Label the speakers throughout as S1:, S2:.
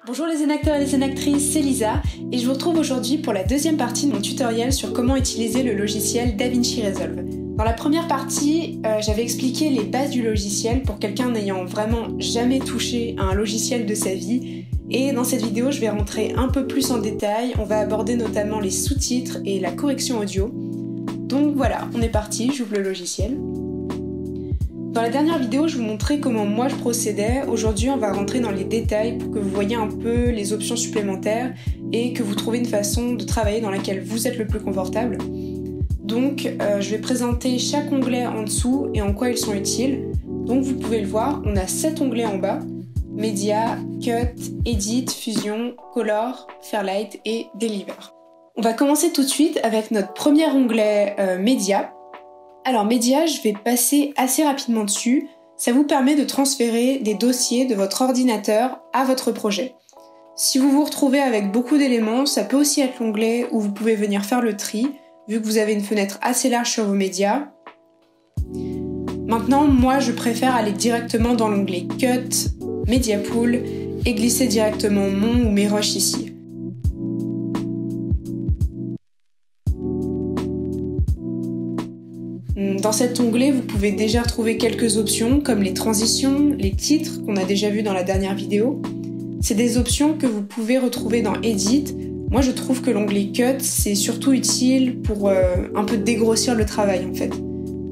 S1: Bonjour les énacteurs et les énactrices, c'est Lisa et je vous retrouve aujourd'hui pour la deuxième partie de mon tutoriel sur comment utiliser le logiciel DaVinci Resolve. Dans la première partie, j'avais expliqué les bases du logiciel pour quelqu'un n'ayant vraiment jamais touché à un logiciel de sa vie. Et dans cette vidéo, je vais rentrer un peu plus en détail, on va aborder notamment les sous-titres et la correction audio. Donc voilà, on est parti, j'ouvre le logiciel. Dans la dernière vidéo, je vous montrais comment moi je procédais. Aujourd'hui, on va rentrer dans les détails pour que vous voyez un peu les options supplémentaires et que vous trouviez une façon de travailler dans laquelle vous êtes le plus confortable. Donc, je vais présenter chaque onglet en dessous et en quoi ils sont utiles. Donc, vous pouvez le voir, on a 7 onglets en bas. Media, Cut, Edit, Fusion, Color, Fairlight et Deliver. On va commencer tout de suite avec notre premier onglet Media. Alors Media, je vais passer assez rapidement dessus. Ça vous permet de transférer des dossiers de votre ordinateur à votre projet. Si vous vous retrouvez avec beaucoup d'éléments, ça peut aussi être l'onglet où vous pouvez venir faire le tri, vu que vous avez une fenêtre assez large sur vos médias. Maintenant, moi je préfère aller directement dans l'onglet Cut, Media Pool et glisser directement mon ou mes rushs ici. Dans cet onglet, vous pouvez déjà retrouver quelques options comme les transitions, les titres qu'on a déjà vu dans la dernière vidéo. C'est des options que vous pouvez retrouver dans Edit. Moi, je trouve que l'onglet Cut, c'est surtout utile pour un peu dégrossir le travail en fait.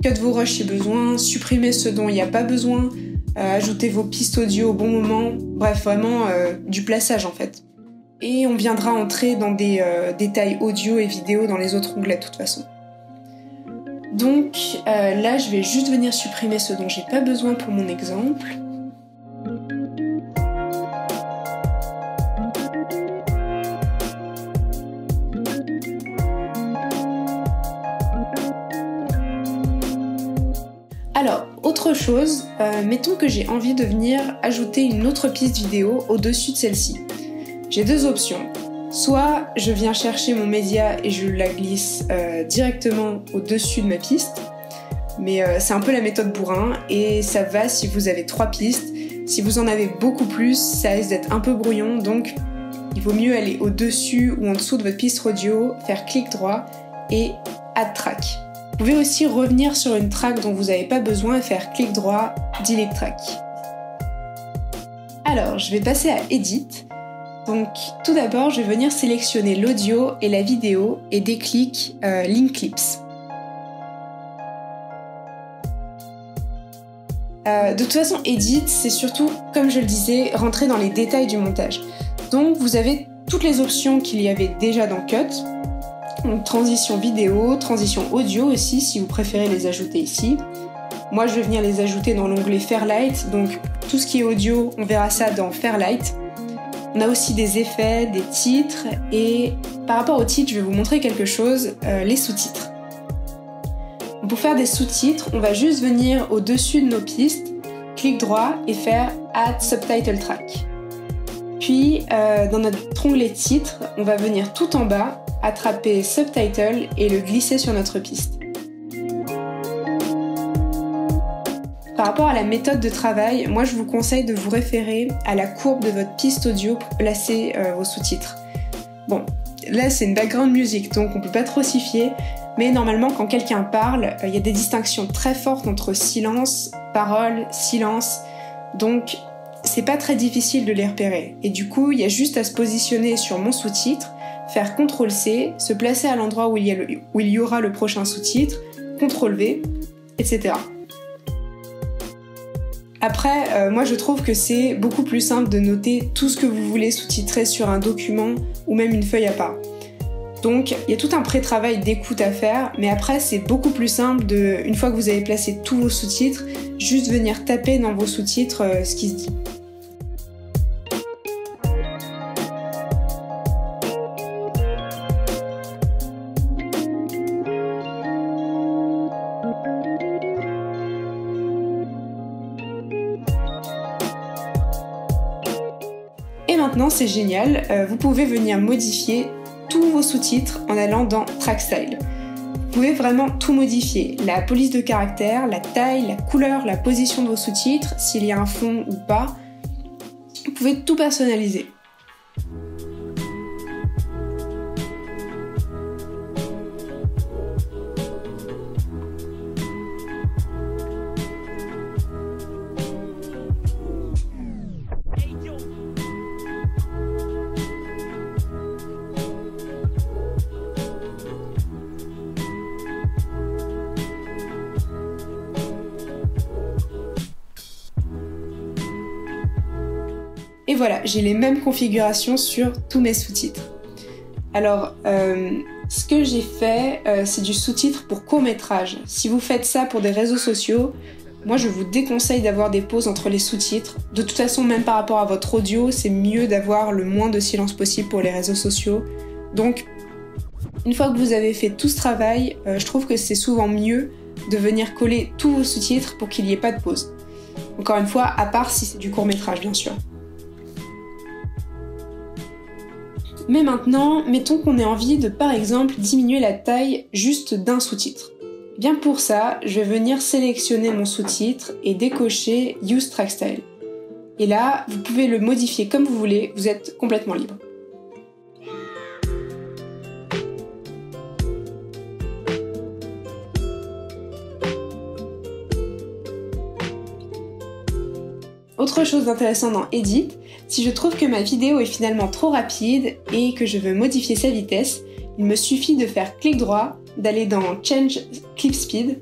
S1: Cut vos rushs si besoin, supprimer ceux dont il n'y a pas besoin, ajouter vos pistes audio au bon moment, bref, vraiment du plaçage en fait. Et on viendra entrer dans des détails audio et vidéo dans les autres onglets de toute façon. Donc là, je vais juste venir supprimer ceux dont j'ai pas besoin pour mon exemple. Alors, autre chose, mettons que j'ai envie de venir ajouter une autre piste vidéo au-dessus de celle-ci. J'ai deux options. Soit je viens chercher mon média et je la glisse directement au-dessus de ma piste, mais c'est un peu la méthode bourrin et ça va si vous avez 3 pistes. Si vous en avez beaucoup plus, ça risque d'être un peu brouillon, donc il vaut mieux aller au-dessus ou en dessous de votre piste audio, faire clic droit et Add Track. Vous pouvez aussi revenir sur une track dont vous n'avez pas besoin et faire clic droit, Delete Track. Alors, je vais passer à Edit. Donc tout d'abord, je vais venir sélectionner l'audio et la vidéo et déclic Link Clips. De toute façon, Edit, c'est surtout, comme je le disais, rentrer dans les détails du montage. Donc vous avez toutes les options qu'il y avait déjà dans Cut. Donc transition vidéo, transition audio aussi, si vous préférez les ajouter ici. Moi, je vais venir les ajouter dans l'onglet Fairlight. Donc tout ce qui est audio, on verra ça dans Fairlight. On a aussi des effets, des titres, et par rapport aux titres, je vais vous montrer quelque chose, les sous-titres. Pour faire des sous-titres, on va juste venir au-dessus de nos pistes, clic droit et faire Add Subtitle Track. Puis, dans notre onglet titre, on va venir tout en bas, attraper Subtitle et le glisser sur notre piste. Par rapport à la méthode de travail, moi je vous conseille de vous référer à la courbe de votre piste audio pour placer vos sous-titres. Bon, là c'est une background music donc on peut pas trop s'y fier, mais normalement quand quelqu'un parle, il y a des distinctions très fortes entre silence, parole, silence, donc c'est pas très difficile de les repérer. Et du coup, il y a juste à se positionner sur mon sous-titre, faire CTRL-C, se placer à l'endroit où il y aura le prochain sous-titre, CTRL-V, etc. Après, moi je trouve que c'est beaucoup plus simple de noter tout ce que vous voulez sous-titrer sur un document ou même une feuille à part. Donc il y a tout un pré-travail d'écoute à faire, mais après c'est beaucoup plus simple de, une fois que vous avez placé tous vos sous-titres, juste venir taper dans vos sous-titres ce qui se dit. Et maintenant, c'est génial, vous pouvez venir modifier tous vos sous-titres en allant dans Track Style. Vous pouvez vraiment tout modifier, la police de caractère, la taille, la couleur, la position de vos sous-titres, s'il y a un fond ou pas. Vous pouvez tout personnaliser. Et voilà, j'ai les mêmes configurations sur tous mes sous-titres. Alors, ce que j'ai fait, c'est du sous-titre pour court-métrage. Si vous faites ça pour des réseaux sociaux, moi je vous déconseille d'avoir des pauses entre les sous-titres. De toute façon, même par rapport à votre audio, c'est mieux d'avoir le moins de silence possible pour les réseaux sociaux. Donc, une fois que vous avez fait tout ce travail, je trouve que c'est souvent mieux de venir coller tous vos sous-titres pour qu'il n'y ait pas de pause. Encore une fois, à part si c'est du court-métrage, bien sûr. Mais maintenant, mettons qu'on ait envie de, par exemple, diminuer la taille juste d'un sous-titre. Bien pour ça, je vais venir sélectionner mon sous-titre et décocher Use Track Style. Et là, vous pouvez le modifier comme vous voulez, vous êtes complètement libre. Autre chose d'intéressant dans Edit, si je trouve que ma vidéo est finalement trop rapide et que je veux modifier sa vitesse, il me suffit de faire clic droit, d'aller dans Change Clip Speed,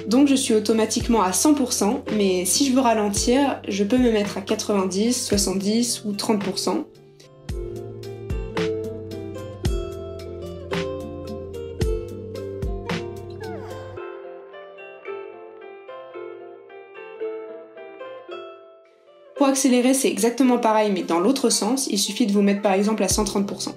S1: donc je suis automatiquement à 100%, mais si je veux ralentir, je peux me mettre à 90, 70 ou 30%. Pour accélérer, c'est exactement pareil, mais dans l'autre sens, il suffit de vous mettre par exemple à 130%.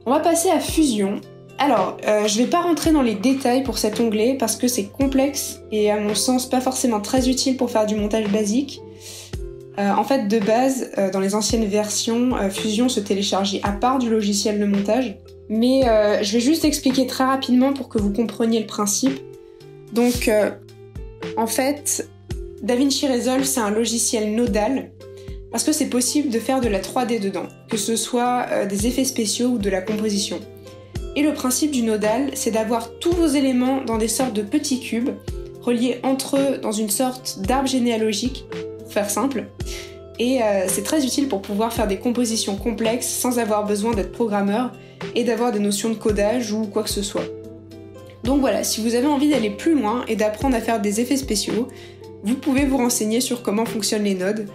S1: On va passer à Fusion. Alors, je vais pas rentrer dans les détails pour cet onglet parce que c'est complexe et à mon sens pas forcément très utile pour faire du montage basique. En fait, de base, dans les anciennes versions, Fusion se téléchargeait à part du logiciel de montage. Mais je vais juste expliquer très rapidement pour que vous compreniez le principe. Donc, en fait, DaVinci Resolve, c'est un logiciel nodal parce que c'est possible de faire de la 3D dedans, que ce soit des effets spéciaux ou de la composition. Et le principe du nodal, c'est d'avoir tous vos éléments dans des sortes de petits cubes, reliés entre eux dans une sorte d'arbre généalogique, pour faire simple. Et c'est très utile pour pouvoir faire des compositions complexes sans avoir besoin d'être programmeur et d'avoir des notions de codage ou quoi que ce soit. Donc voilà, si vous avez envie d'aller plus loin et d'apprendre à faire des effets spéciaux, vous pouvez vous renseigner sur comment fonctionnent les nodes.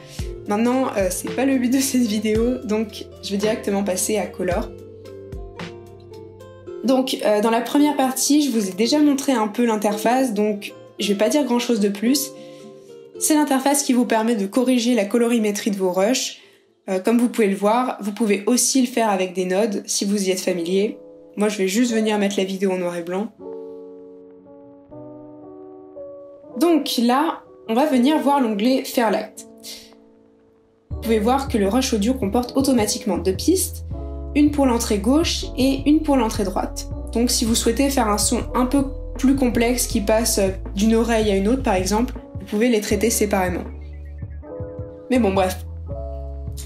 S1: Maintenant, c'est pas le but de cette vidéo, donc je vais directement passer à Color. Donc dans la première partie, je vous ai déjà montré un peu l'interface, donc je vais pas dire grand chose de plus. C'est l'interface qui vous permet de corriger la colorimétrie de vos rushs. Comme vous pouvez le voir, vous pouvez aussi le faire avec des nodes si vous y êtes familier. Moi, je vais juste venir mettre la vidéo en noir et blanc. Donc là, on va venir voir l'onglet Fairlight. Vous pouvez voir que le rush audio comporte automatiquement 2 pistes, une pour l'entrée gauche et une pour l'entrée droite. Donc si vous souhaitez faire un son un peu plus complexe qui passe d'une oreille à une autre par exemple, vous pouvez les traiter séparément. Mais bon bref,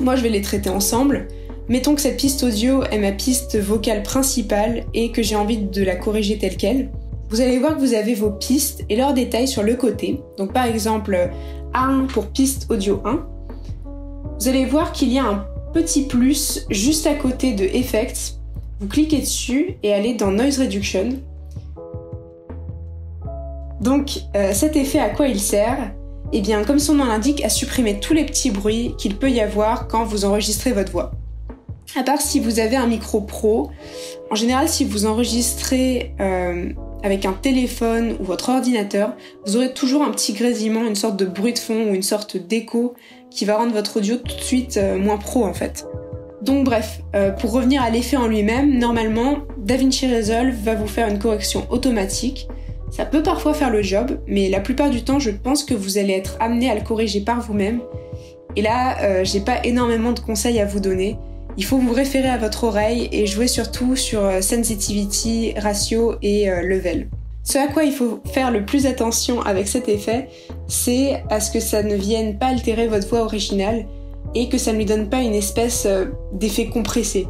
S1: moi je vais les traiter ensemble. Mettons que cette piste audio est ma piste vocale principale et que j'ai envie de la corriger telle quelle. Vous allez voir que vous avez vos pistes et leurs détails sur le côté. Donc par exemple A1 pour piste audio 1. Vous allez voir qu'il y a un petit plus juste à côté de Effects. Vous cliquez dessus et allez dans Noise Reduction. Donc cet effet, à quoi il sert ? Eh bien, comme son nom l'indique, à supprimer tous les petits bruits qu'il peut y avoir quand vous enregistrez votre voix. À part si vous avez un micro pro, en général si vous enregistrez avec un téléphone ou votre ordinateur, vous aurez toujours un petit grésillement, une sorte de bruit de fond ou une sorte d'écho qui va rendre votre audio tout de suite moins pro en fait. Donc bref, pour revenir à l'effet en lui-même, normalement, DaVinci Resolve va vous faire une correction automatique. Ça peut parfois faire le job, mais la plupart du temps, je pense que vous allez être amené à le corriger par vous-même. Et là, j'ai pas énormément de conseils à vous donner. Il faut vous référer à votre oreille et jouer surtout sur sensitivity, ratio et level. Ce à quoi il faut faire le plus attention avec cet effet, c'est à ce que ça ne vienne pas altérer votre voix originale et que ça ne lui donne pas une espèce d'effet compressé.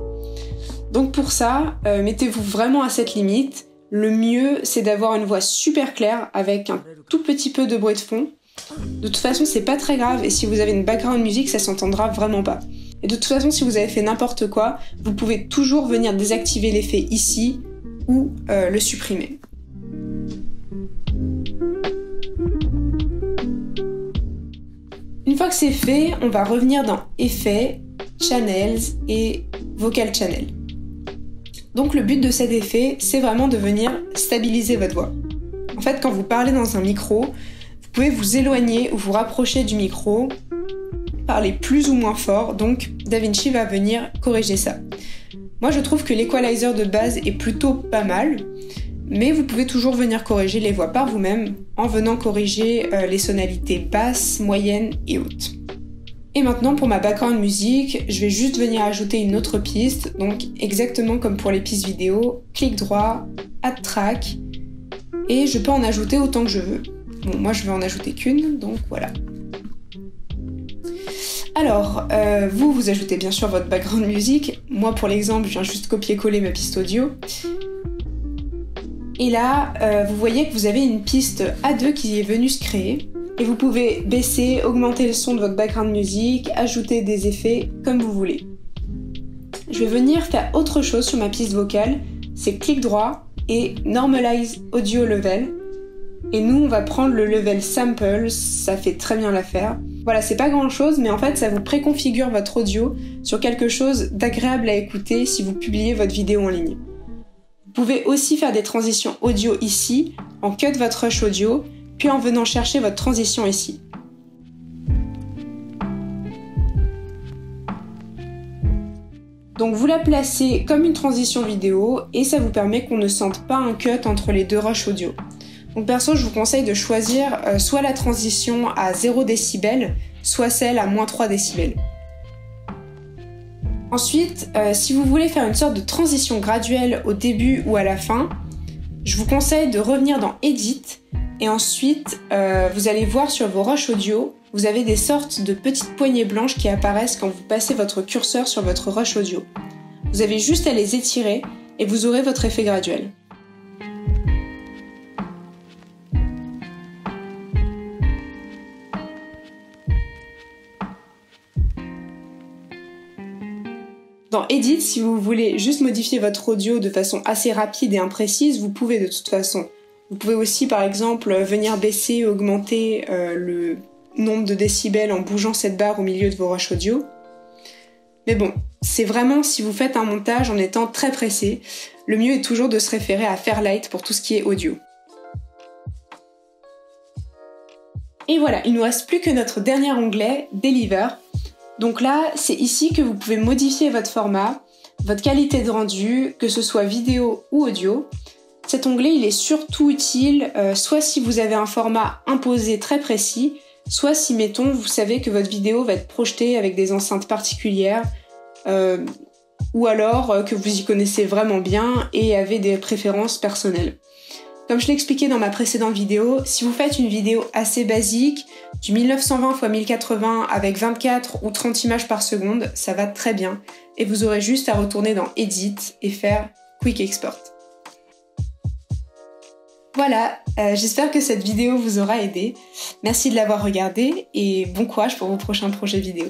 S1: Donc pour ça, mettez-vous vraiment à cette limite. Le mieux, c'est d'avoir une voix super claire avec un tout petit peu de bruit de fond. De toute façon, c'est pas très grave et si vous avez une background music, ça s'entendra vraiment pas. Et de toute façon, si vous avez fait n'importe quoi, vous pouvez toujours venir désactiver l'effet ici ou le supprimer. Une fois que c'est fait, on va revenir dans Effets, Channels et Vocal Channel. Donc le but de cet effet, c'est vraiment de venir stabiliser votre voix. En fait, quand vous parlez dans un micro, vous pouvez vous éloigner ou vous rapprocher du micro, parler plus ou moins fort, donc DaVinci va venir corriger ça. Moi, je trouve que l'equalizer de base est plutôt pas mal, mais vous pouvez toujours venir corriger les voix par vous-même en venant corriger les sonorités basses, moyennes et hautes. Et maintenant pour ma background music, je vais juste venir ajouter une autre piste, donc exactement comme pour les pistes vidéo, clic droit, add track, et je peux en ajouter autant que je veux. Bon, moi je vais en ajouter qu'une, donc voilà. Alors, vous ajoutez bien sûr votre background music. Moi pour l'exemple, je viens juste copier-coller ma piste audio. Et là, vous voyez que vous avez une piste A2 qui est venue se créer. Et vous pouvez baisser, augmenter le son de votre background music, ajouter des effets comme vous voulez. Je vais venir faire autre chose sur ma piste vocale, c'est clic droit et Normalize Audio Level. Et nous, on va prendre le level Samples, ça fait très bien l'affaire. Voilà, c'est pas grand chose, mais en fait, ça vous préconfigure votre audio sur quelque chose d'agréable à écouter si vous publiez votre vidéo en ligne. Vous pouvez aussi faire des transitions audio ici, en cut votre rush audio, puis en venant chercher votre transition ici. Donc vous la placez comme une transition vidéo et ça vous permet qu'on ne sente pas un cut entre les deux rushs audio. Donc perso, je vous conseille de choisir soit la transition à 0 décibels, soit celle à -3 décibels. Ensuite, si vous voulez faire une sorte de transition graduelle au début ou à la fin, je vous conseille de revenir dans Edit et ensuite vous allez voir sur vos rushs audio, vous avez des sortes de petites poignées blanches qui apparaissent quand vous passez votre curseur sur votre rush audio. Vous avez juste à les étirer et vous aurez votre effet graduel. Dans Edit, si vous voulez juste modifier votre audio de façon assez rapide et imprécise, vous pouvez de toute façon. Vous pouvez aussi par exemple venir baisser ou augmenter le nombre de décibels en bougeant cette barre au milieu de vos rushs audio. Mais bon, c'est vraiment si vous faites un montage en étant très pressé, le mieux est toujours de se référer à Fairlight pour tout ce qui est audio. Et voilà, il ne nous reste plus que notre dernier onglet, Deliver. Donc là, c'est ici que vous pouvez modifier votre format, votre qualité de rendu, que ce soit vidéo ou audio. Cet onglet, il est surtout utile, soit si vous avez un format imposé très précis, soit si, mettons, vous savez que votre vidéo va être projetée avec des enceintes particulières, ou alors que vous y connaissez vraiment bien et avez des préférences personnelles. Comme je l'ai expliqué dans ma précédente vidéo, si vous faites une vidéo assez basique, du 1920 x 1080 avec 24 ou 30 images par seconde, ça va très bien, et vous aurez juste à retourner dans Edit et faire Quick Export. Voilà, j'espère que cette vidéo vous aura aidé. Merci de l'avoir regardée et bon courage pour vos prochains projets vidéo.